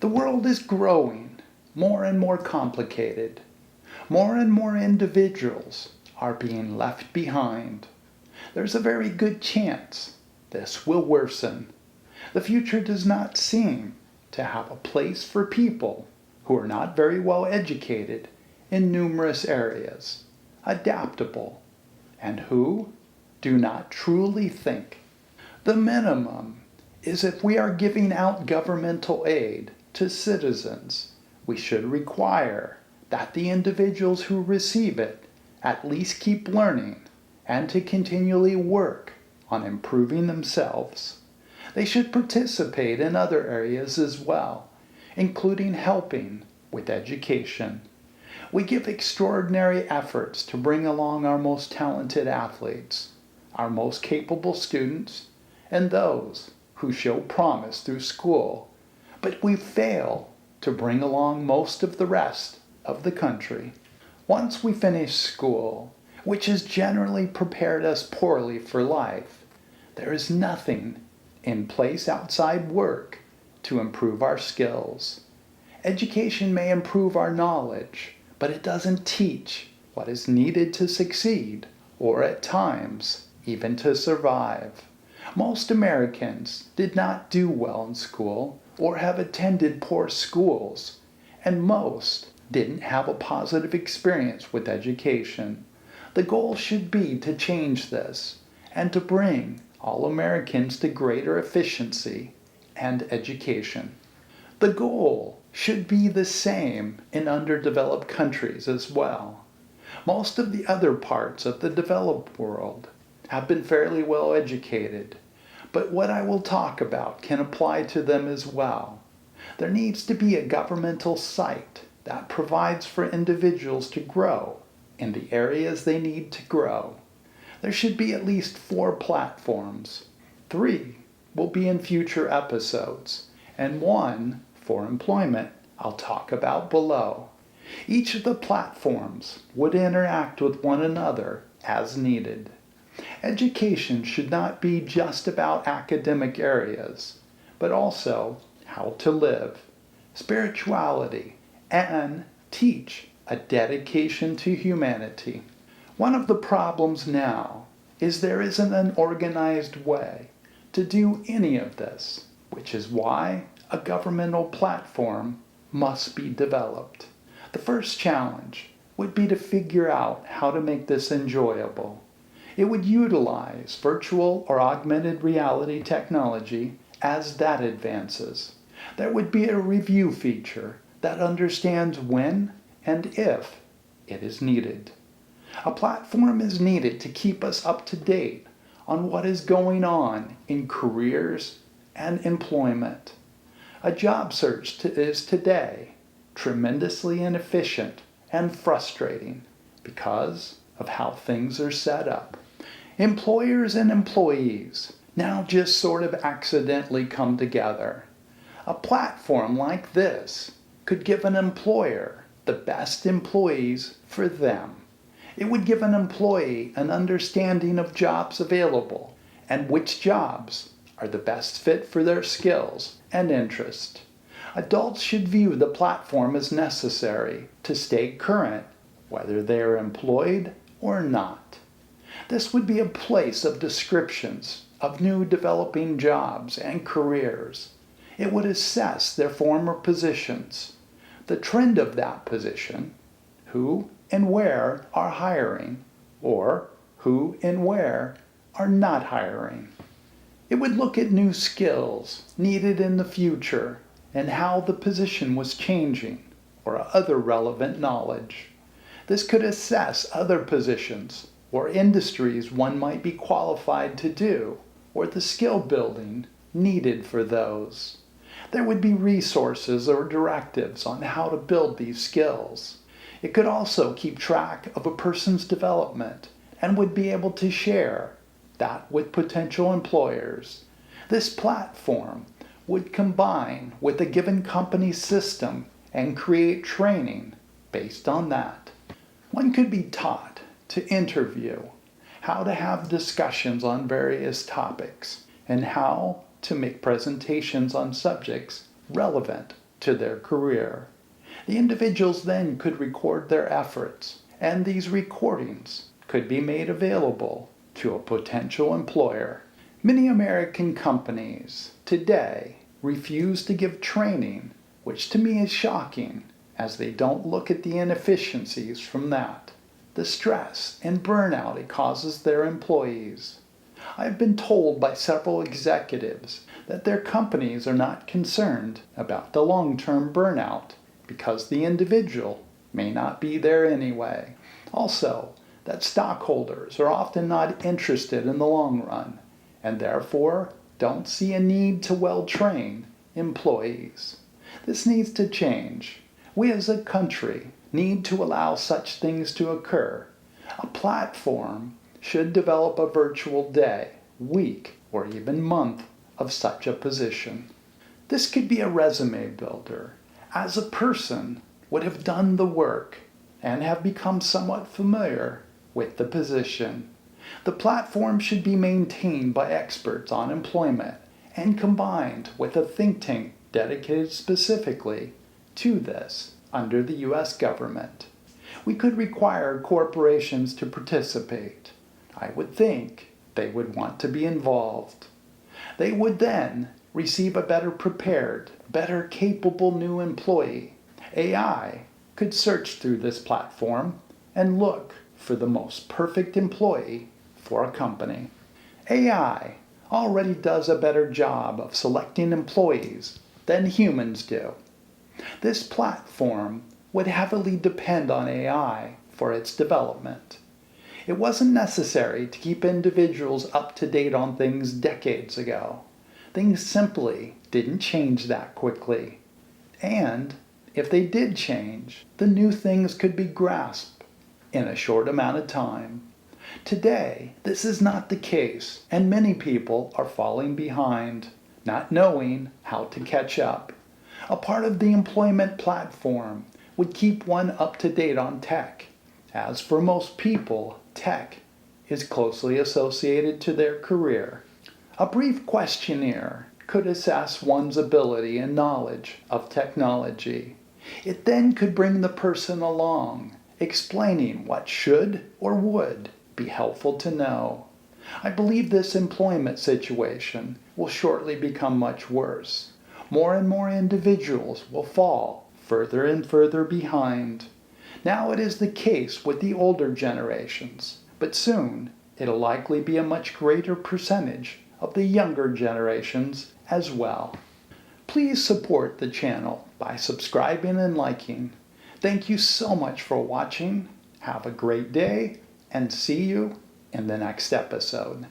The world is growing more and more complicated. More and more individuals are being left behind. There's a very good chance this will worsen. The future does not seem to have a place for people who are not very well educated in numerous areas, adaptable, and who do not truly think. The minimum is if we are giving out governmental aid to citizens, we should require that the individuals who receive it at least keep learning and to continually work on improving themselves. They should participate in other areas as well, including helping with education. We give extraordinary efforts to bring along our most talented athletes, our most capable students, and those who show promise through school, but we fail to bring along most of the rest of the country. Once we finish school, which has generally prepared us poorly for life, there is nothing in place outside work to improve our skills. Education may improve our knowledge, but it doesn't teach what is needed to succeed, or at times, even to survive. Most Americans did not do well in school or have attended poor schools, and most didn't have a positive experience with education. The goal should be to change this and to bring all Americans to greater efficiency and education. The goal should be the same in underdeveloped countries as well. Most of the other parts of the developed world have been fairly well educated, but what I will talk about can apply to them as well. There needs to be a governmental site that provides for individuals to grow in the areas they need to grow. There should be at least 4 platforms. 3 will be in future episodes, and 1 for employment I'll talk about below. Each of the platforms would interact with one another as needed. Education should not be just about academic areas, but also how to live, spirituality, and teach a dedication to humanity. One of the problems now is there isn't an organized way to do any of this, which is why a governmental platform must be developed. The first challenge would be to figure out how to make this enjoyable. It would utilize virtual or augmented reality technology as that advances. There would be a review feature that understands when and if it is needed. A platform is needed to keep us up to date on what is going on in careers and employment. A job search is today tremendously inefficient and frustrating because of how things are set up. Employers and employees now just sort of accidentally come together. A platform like this could give an employer the best employees for them. It would give an employee an understanding of jobs available and which jobs are the best fit for their skills and interest. Adults should view the platform as necessary to stay current, whether they are employed or not. This would be a place of descriptions of new developing jobs and careers. It would assess their former positions, the trend of that position, who and where are hiring, or who and where are not hiring. It would look at new skills needed in the future and how the position was changing, or other relevant knowledge. This could assess other positions or industries one might be qualified to do, or the skill building needed for those. There would be resources or directives on how to build these skills. It could also keep track of a person's development and would be able to share that with potential employers. This platform would combine with a given company's system and create training based on that. One could be taught to interview, how to have discussions on various topics, and how to make presentations on subjects relevant to their career. The individuals then could record their efforts, and these recordings could be made available to a potential employer. Many American companies today refuse to give training, which to me is shocking, as they don't look at the inefficiencies from that, the stress and burnout it causes their employees. I've been told by several executives that their companies are not concerned about the long-term burnout because the individual may not be there anyway. Also, that stockholders are often not interested in the long run and therefore don't see a need to well-train employees. This needs to change. We as a country need to allow such things to occur. A platform should develop a virtual day, week, or even month of such a position. This could be a resume builder, as a person would have done the work and have become somewhat familiar with the position. The platform should be maintained by experts on employment and combined with a think tank dedicated specifically to this under the U.S. government. We could require corporations to participate. I would think they would want to be involved. They would then receive a better prepared, better capable new employee. AI could search through this platform and look for the most perfect employee for a company. AI already does a better job of selecting employees than humans do. This platform would heavily depend on AI for its development. It wasn't necessary to keep individuals up to date on things decades ago. Things simply didn't change that quickly. And if they did change, the new things could be grasped in a short amount of time. Today, this is not the case, and many people are falling behind, not knowing how to catch up. A part of the employment platform would keep one up to date on tech. As for most people, tech is closely associated to their career. A brief questionnaire could assess one's ability and knowledge of technology. It then could bring the person along, explaining what should or would be helpful to know. I believe this employment situation will shortly become much worse. More and more individuals will fall further and further behind. Now it is the case with the older generations, but soon it'll likely be a much greater percentage of the younger generations as well. Please support the channel by subscribing and liking. Thank you so much for watching. Have a great day and see you in the next episode.